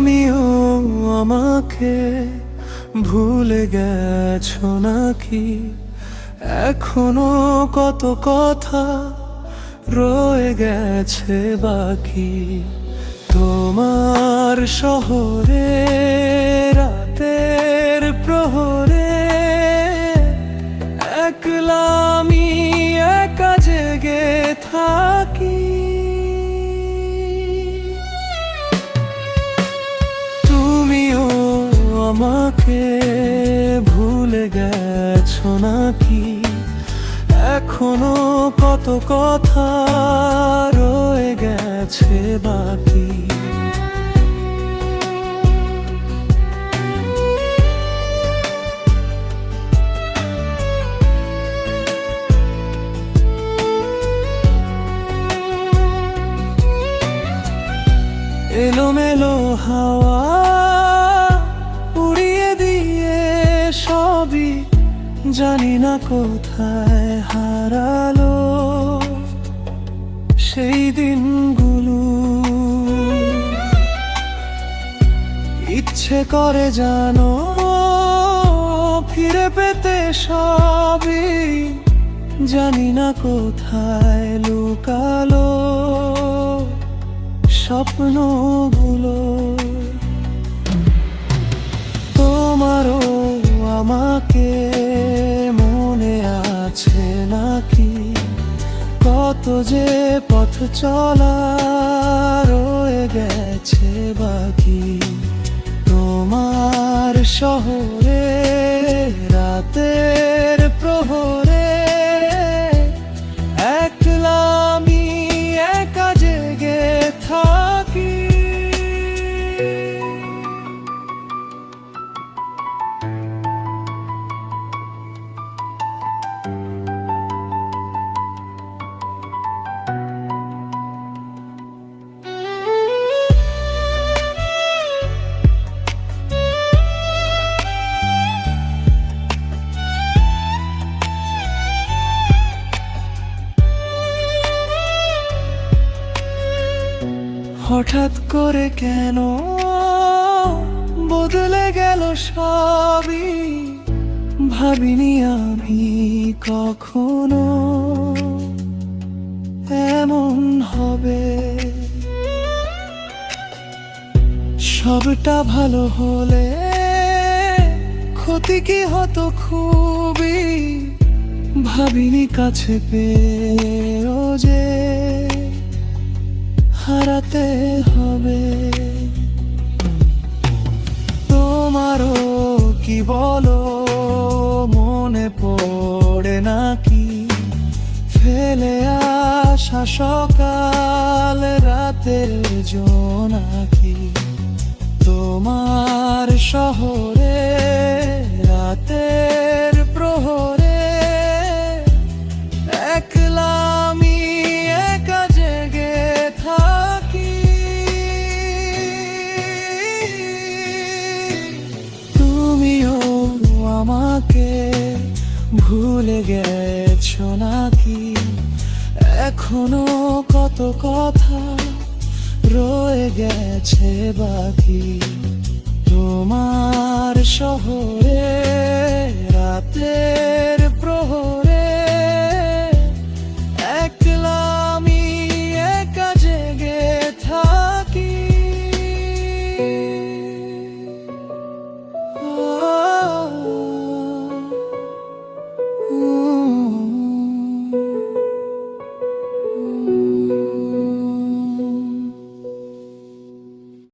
তুমিও আমাকে ভুলে গেছো নাকি? এখনো কত কথা রয়ে গেছে বাকি। তোমার শহরে রাতের প্রহরে একলা আমি একা জেগে থাকি। তুমিও আমাকে ভুলে গেছো নাকি? এখনো কত কথা রয়ে গেছে বাকি। এলোমেলো হাওয়া উড়িয়ে দিয়ে সবই জানি না কোথায় হারালো সেই দিনগুলো। ইচ্ছে করে জানো ফিরে পেতে সবই, জানি না কোথায় লুকালো স্বপ্নগুলো। তোমারও আমাকে মনে আছে নাকি? কত যে পথ চলা রয়ে গেছে বাকি। তোমার শহরে রাতের প্রহরে একলা আমি একা জেগে থাকি। হঠাৎ করে কেন বদলে গেল সবই, ভাবিনি আমি কখনো এমন হবে। সবটা ভালো হলে ক্ষতি কি হতো খুবই, ভাবিনি কাছে পেয়েও যে হারাতে হবে। তোমারও কি বলো মনে পড়ে নাকি? ফেলে আসা সকাল রাতের জোনাকি। তোমার শহরে রাতের প্রহরে একলা আমি একা জেগে থাকি। তুমিও আমাকে ভুলে গেছো নাকি? এখনো কত কথা রয়ে গেছে বাকি। তোমার শহরে রাতের